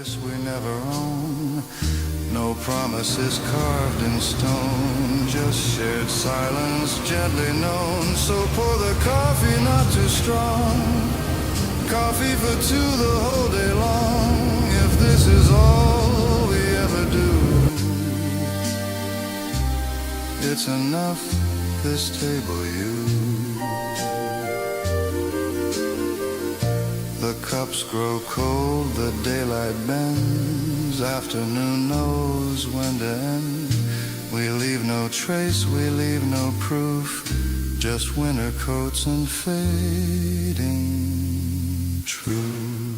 place we never own. No promises carved in stone, just shared silence gently known. So pour the coffee not too strong, coffee for two the whole day long. If this is all we ever do, it's enough, this table you. The cups grow cold, the daylight bends, afternoon knows when to end. We leave no trace, we leave no proof, just winter coats and fading truth.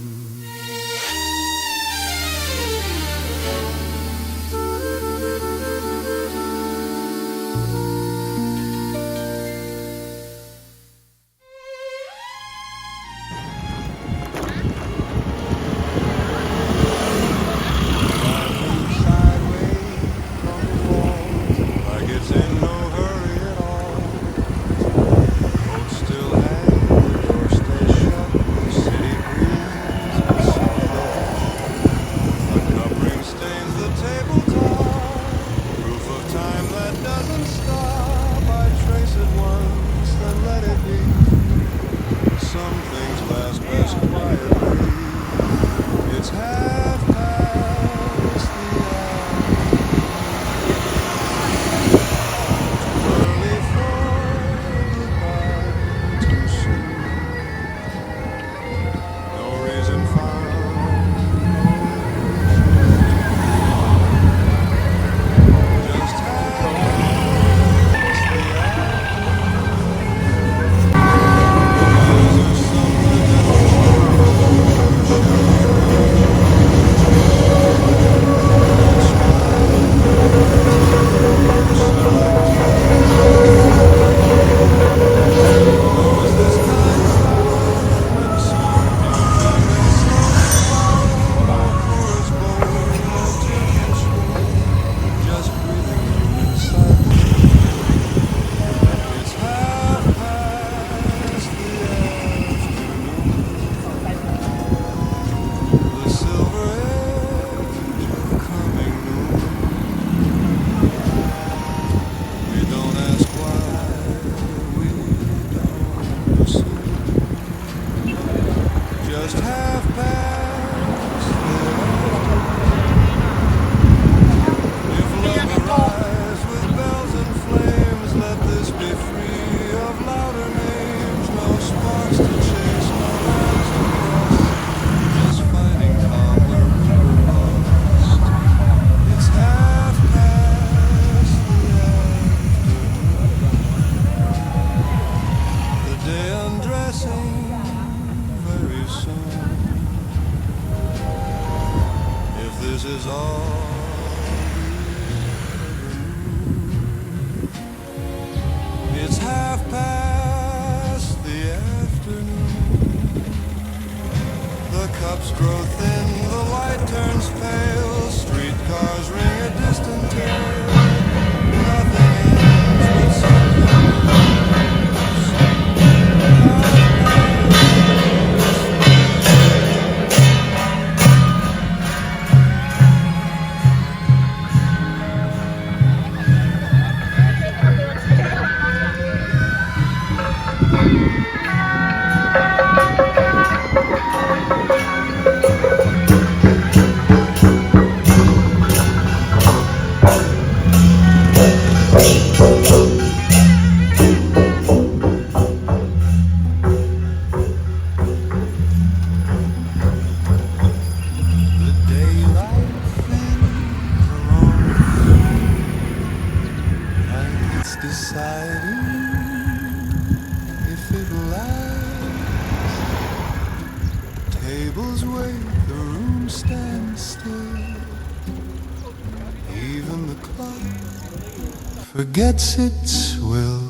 Forgets its will.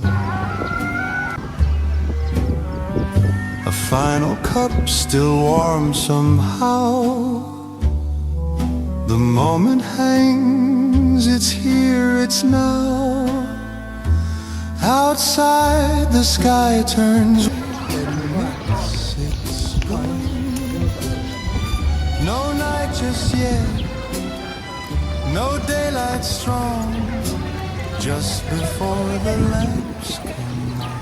A final cup still warm somehow. The moment hangs, it's here, it's now. Outside the sky turns. No no night just yet, no daylight strong, just before the lamps come on.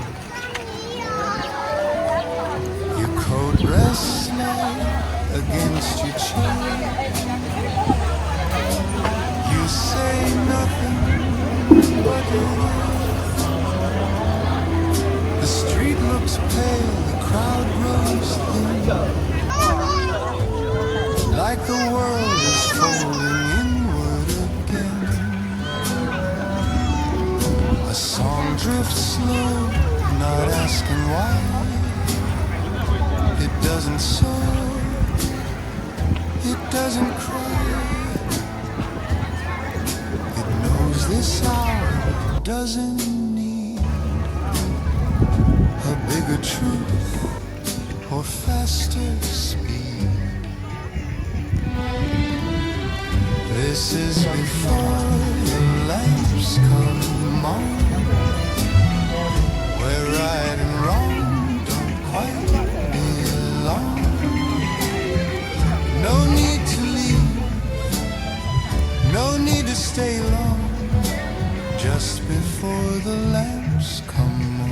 Your coat rests light against your chair. You say nothing but you hear. The street looks pale, the crowd grows thin, like the world is folding inward again. A song drifts slow, not asking why. It doesn't soar, it doesn't cry. It knows this hour doesn't need a bigger truth or faster speed. This is before the lamps come on, where right and wrong don't quite belong. No need to leave, no need to stay long, just before the lamps come on.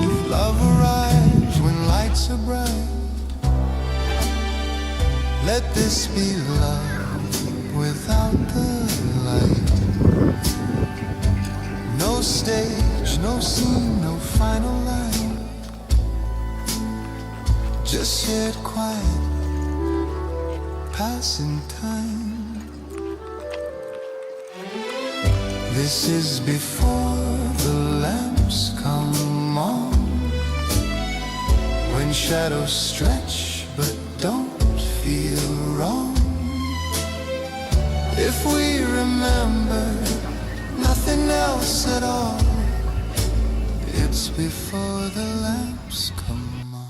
If love arrives when lights are bright, let this be love without the light. No stage, no scene, no final line, just yet quiet, passing time. This is before the lamps come on, when shadows stretch but don't feel wrong. If we remember nothing else at all, it's before the lamps come on.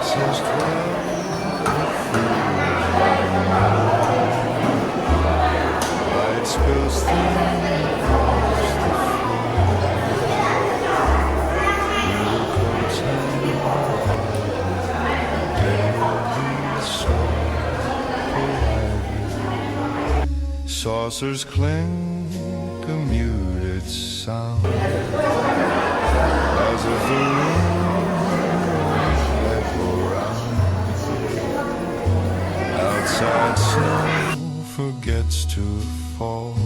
Says 12. Light spills thin across the floor. Little coats hang on. Saucers clink a muted sound as if the outside snow forgets to fall,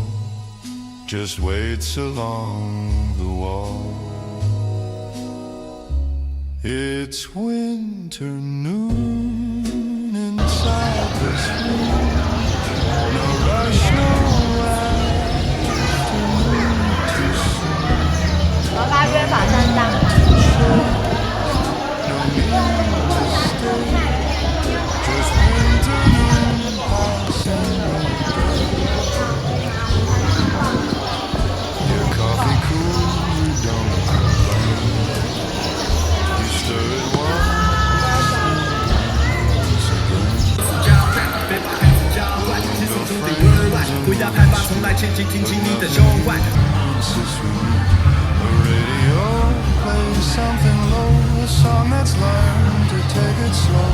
just waits along the wall. It's winter noon inside this room. No rush, no afternoon too soon. 我8月法上当。 No need to stay, just winter. 答害怕，从来前进，听清你的胸怀。A radio plays something low, a song that's learned to take it slow.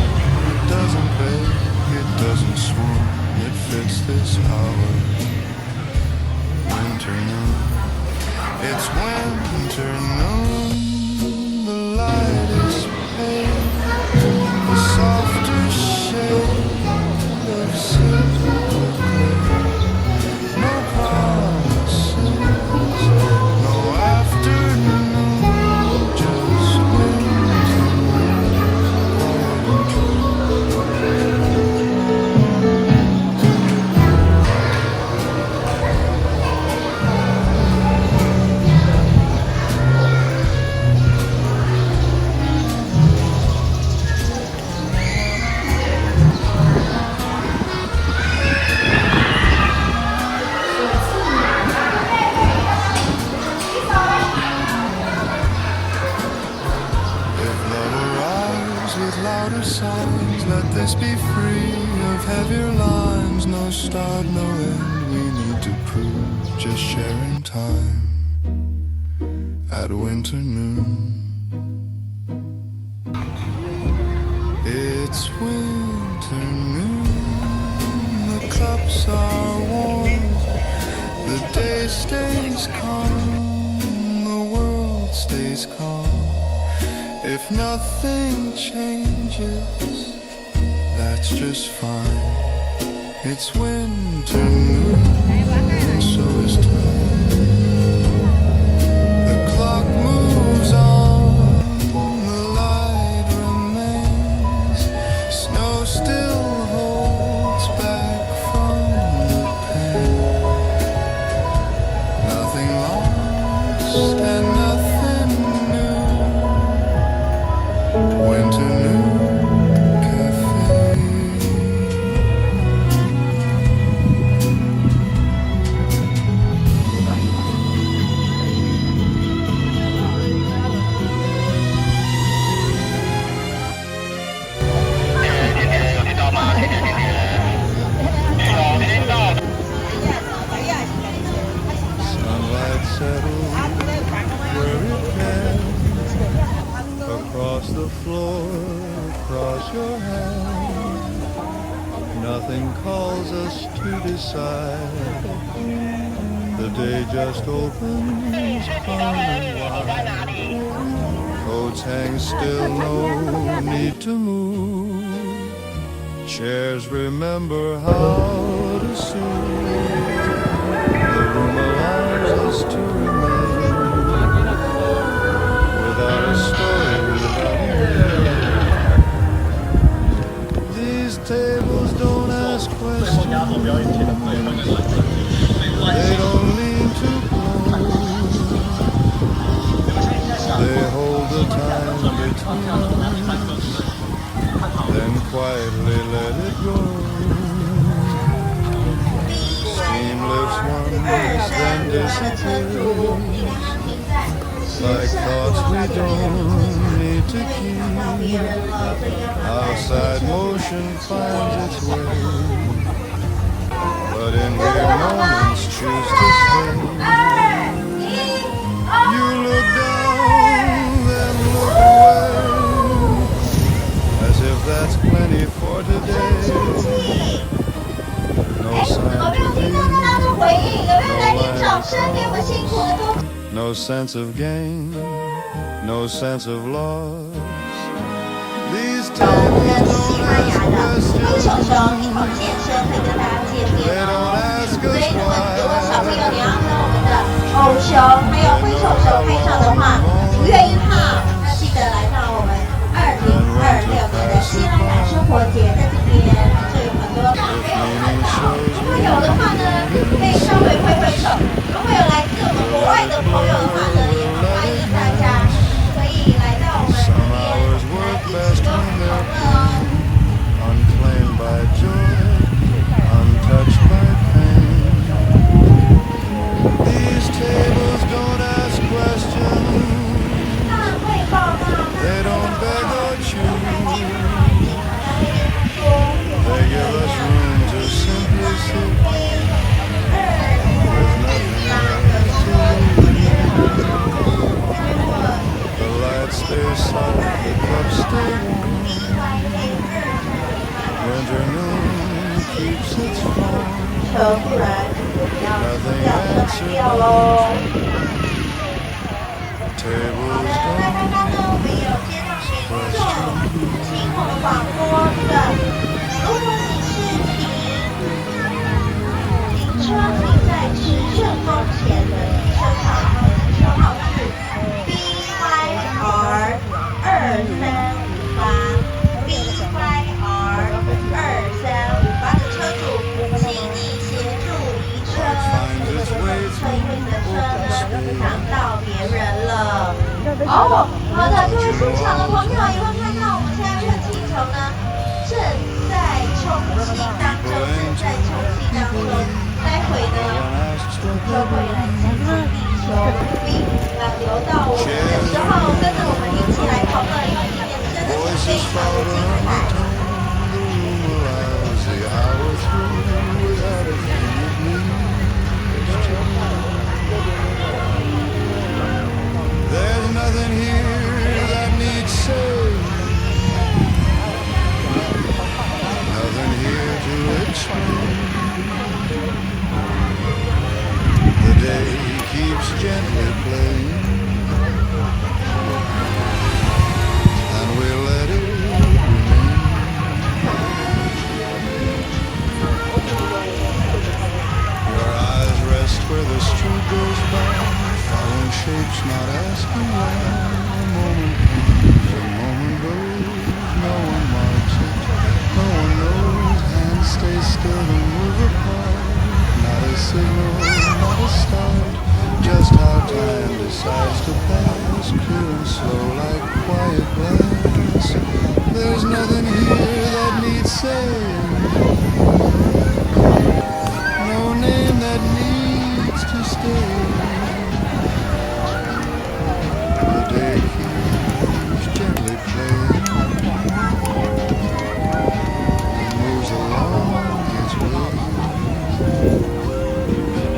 It doesn't beg, it doesn't swoon, it fits this hour. Winter noon, it's winter noon. The light is pale, a softer shade of silver gray. No promises, no afternoon, just winter, quiet and true. If love arrives with louder signs, let this be free of heavier lines. No start, no end, we need to prove just sharing time at winter noon. It's winter noon, the cups are warm, the day stays calm, the world stays calm. If nothing changes, that's just fine. It's winter noon, and so is time. The clock moves on, the light remains. Snow still holds back from the pain. Nothing lost and nothing new. Winter Noon Cafe. Sunlight settles where it can. Across the floor, across your hand. Nothing calls us to decide. The day just opens far and wide. Coats hang still, no need to move. Chairs remember how to soothe. The room allows us to remain without a story, without a name. These tables don't ask questions. They don't lean too close. They hold the time between us, then quietly let it go. Steam lifts one breeze, then disappears. Like thoughts we don't need to keep. Outside motion finds its way, but in here moments choose to stay. You look down, then look away, as if that's plenty for today. No sign to leave, no sense of gain, no sense of loss. These 我们的 tables 西 don't 拉雅 ask 的挥手 questions. 手一口健身会跟大家见面哦。所以如果有小朋友你要跟我们的偶熊还有挥手手拍照的话，5月1号要记得来到我们2026年的西拉雅生活节在这边，这有很多大朋友看到。如果有的话呢，可以稍微挥挥手。如果有来自我们国外的朋友的话呢，也很欢迎大家可以来到我们这边来一起跟我们讨论哦。Unclaimed by joy, untouched by pain. These tables don't ask questions. keeps its form. 车，不然要掉车买掉喽。 Tables 在刚刚呢，我们也有接到民众听我们广播的，如果你是停车停在池顺宫前的停车场，车号是 BYR 2358 BYR 2358的车主，请你协助移车，这个车因为你的车呢挡到别人了。 哦，好的，各位现场的朋友也会看到，我们现在热气球呢正在充气当中，待会呢就会来集中地球并流到我们的时候，跟着我们一起来讨论，因为今天真的是非常的精彩。 There's nothing here that needs saying. Nothing here to explain. The day keeps gently playing, and we'll let it remain. Your eyes rest where the street goes by, following shapes, not asking why. A moment comes, a moment goes, no one marks it, no one knows. Hands stay still and move apart. Not a signal, not a start, just how time decides to pass, clear and slow like quiet glass. There's nothing here that needs saying, no name that needs to stay. The day keeps gently playing, and moves along its way.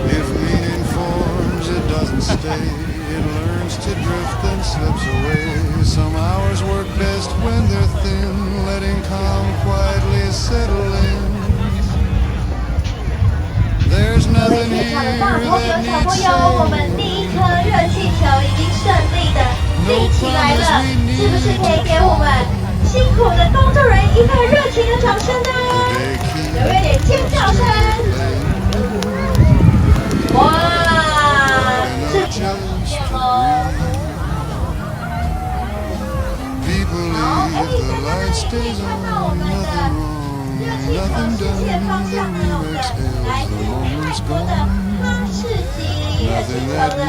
If meaning forms, it doesn't stay. It learns to drift and slips away. Some hours work best when they're thin, letting calm quietly settle in. There's 各位 nothing 现 here 场的大朋友、 that 小朋 needs 友，我们 saying. 第一颗热气球已经顺利的立起来了，是不是可以给我们辛苦的工作人员一个热情的掌声呢？有没有点尖叫声？哇，是见喽！ People 好， leave, 在 the 刚刚 light 呢，也可以 stays 看到我 on, 们的 nothing 热 wrong, 气球 nothing 世界方 done. 向呢，有 You 个 exhale 来 as 自 the 泰 moment's 国的 gone. 哈士奇热气球呢，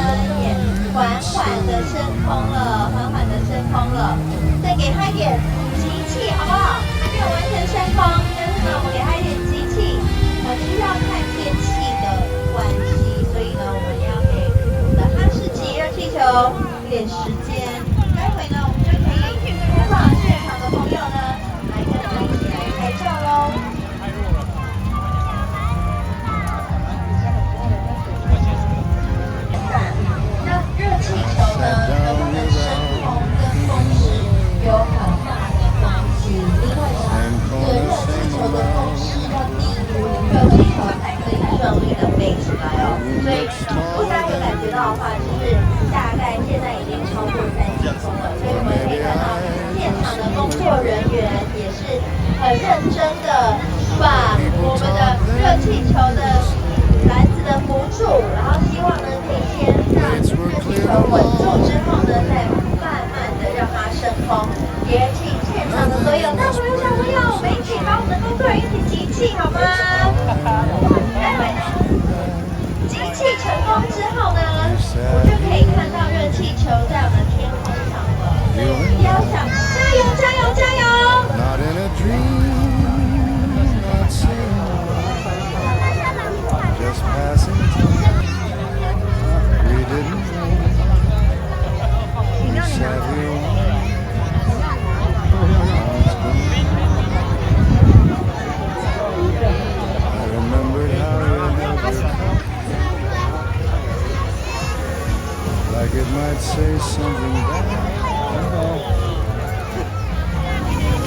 也缓缓的升空了，缓缓的升空了。再给它一点集气，好不好？还没有完全升空，但是呢，我们给它一点集气。需要看天气的关系，所以呢，我们要给我们的哈士奇热气球一点时间。待会呢，我们就可以采访现场的朋友呢，来跟他一起来拍照喽。那热气球呢，跟我们升空跟风势有很大的关系，因为呢，热气球的风势要低于热气球才可以顺利的飞起来哦。所以，如果大家有感觉到的话，就是大概现在已经超过3级风了。所以我们可以看到现场的工作人员也是很认真的把我们的热气球的篮子的扶住，然后希望呢可以先让热气球稳住之后呢，再慢慢的让它升空。也请现场的所有大朋友、小朋友，我们一起把我们的工作人员一起集气好吗？待会呢，集气成功之后呢，我就可以看到热气球在我们天空上了。所以我们一定要想，加油，加油，加油！ Not in a dream, not seen, just passing time. We didn't know. We sat here once. Now it's gone. I remembered how you held your cup, like it might say something bad.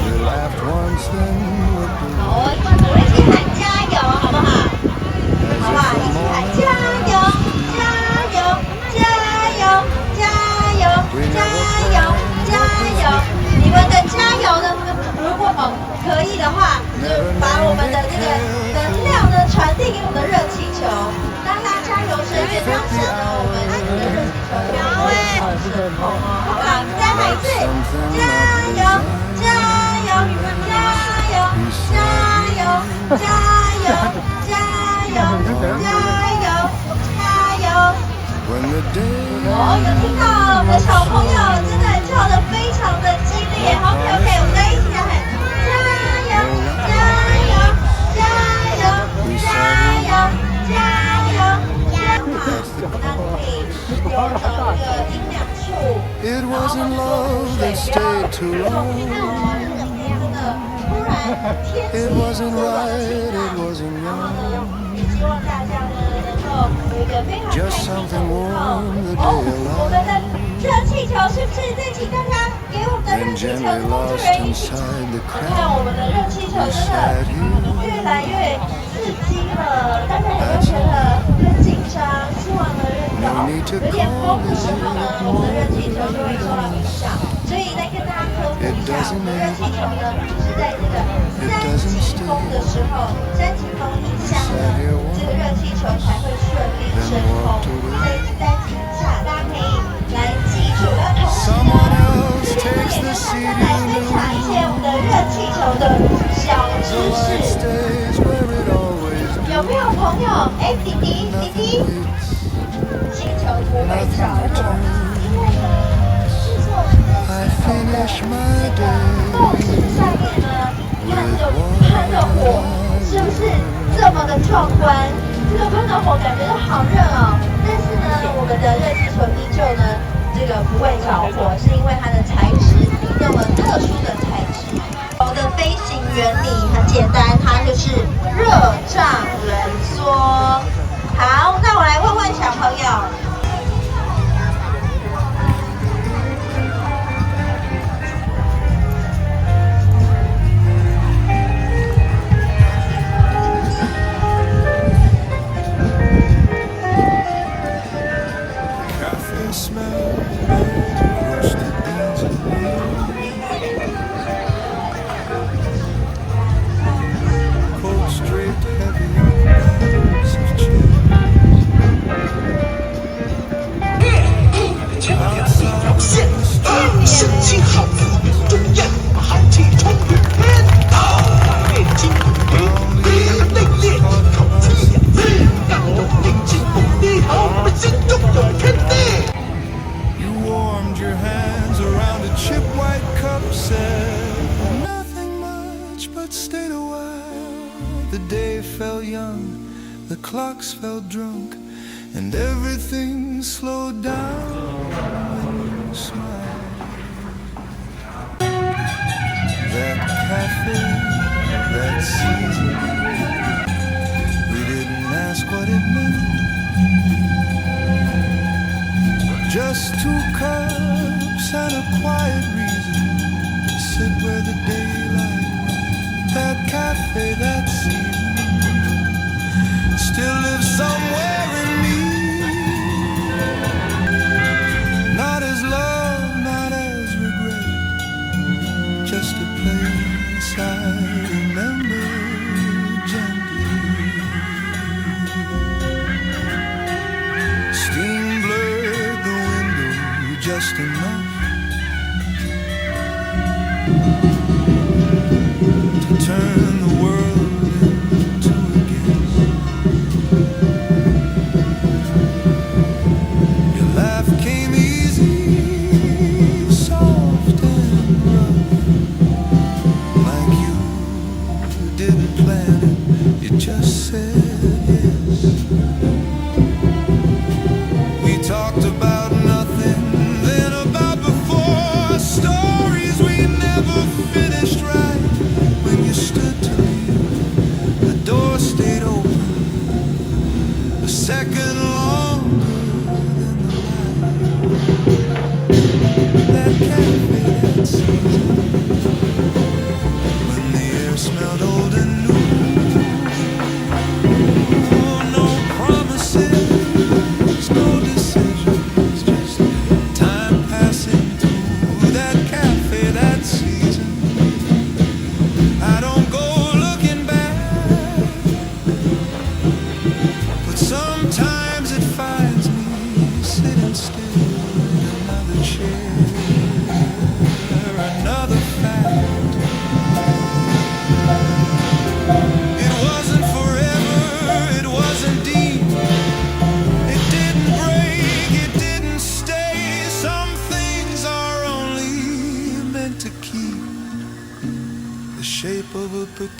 We laughed once, then looked 好， away. 我一起喊加加油，加油，加油，加油！ When the day 哦，有听到我们的小朋友真的跳得非常的激烈。OK， 我们再一起来喊：加油，加油，加油，加油，加油，加油！那可以有这个音量处， it 然后 wasn't 呢， love 水 that 不要 stayed too 这种 long. 听到哦，真的突然天气 It wasn't 这么 right, 晴朗 it wasn't 然后 young. 呢，也希望大家呢能够有一个非常开 Just 心的 something 午后。 warm the 哦， day 我们的 along. 热气球是不是？再请大家给我们的热 And 气球 gently 的工作 lost 人员一起唱。 inside the 看我们的热气球 crowd. 真 We 的 sat here 越来越刺激了，大家有没有觉得很紧张？希望呢热有点风的时候呢，我们的热气球就会受到影响。所以再跟大家科普一下，我们的热气球呢是在这个3级风的时候，3级风以下呢，这个热气球才会顺利升空。所以3级以下，大家可以来记住。那同时呢， Someone else 这边 takes 也 the 跟大 seat 家来分享一些我们的热气球的小知 The light 识。 stays where it always 有没有朋友？哎，弟弟，弟弟， does. 气球不会着火，因为呢，制作我们的 I 气球的 finish my 这个 day 斗士下面呢，你看这个喷的火是不是这么的壮观？这个喷的火感觉到好热哦。但是呢，我们的热气球依旧呢，这个不会着火，是因为它的材质用了特殊的材质。球的飞行原理很简单，它就是热胀冷缩。好，那我来问问小朋友。Cafe smell, roasted beans and meal. Cold straight heavy bags of cheese. Outside the street, 圣经好字，中央豪气冲云天，大烈金兵，烈内烈口气呀，让我宁静不低头，我们心中有天地。 you warmed your hands around a chip white cup, said nothing much, but stayed a while. The day fell young, the clocks fell drunk, and everything slowed down when you smiled. That cafe, that season, we didn't ask what it meant. Just 2 cups and a quiet reason to sit where the daylight went. That cafe, that season, still lives somewhere in me. Not as love, not as regret, just a place I remember gently. Steam blurred the window just enough to turn the world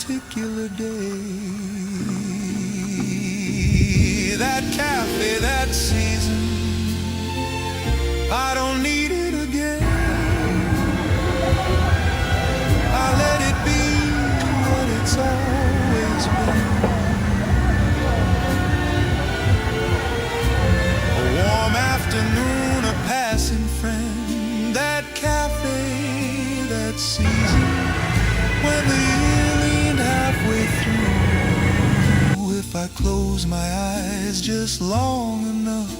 particular day. That cafe, that season, I don't need it again. I let it be what it's always been. A warm afternoon, a passing friend. That cafe, that season, when the year leaned halfway through. If I close my eyes just long enough,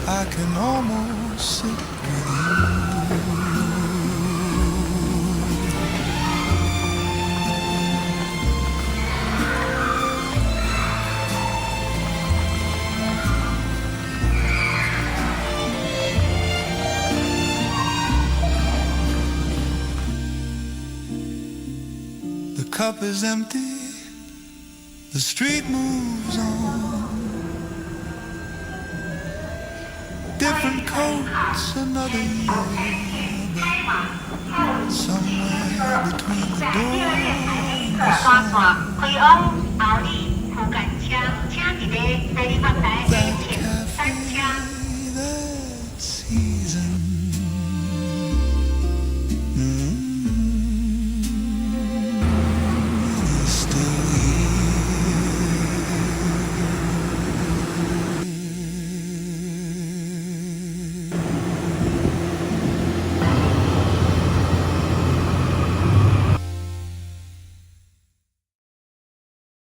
I can almost sit with you. The cup is empty, the street moves on. Different coats, another year, but somewhere between the door and the song, that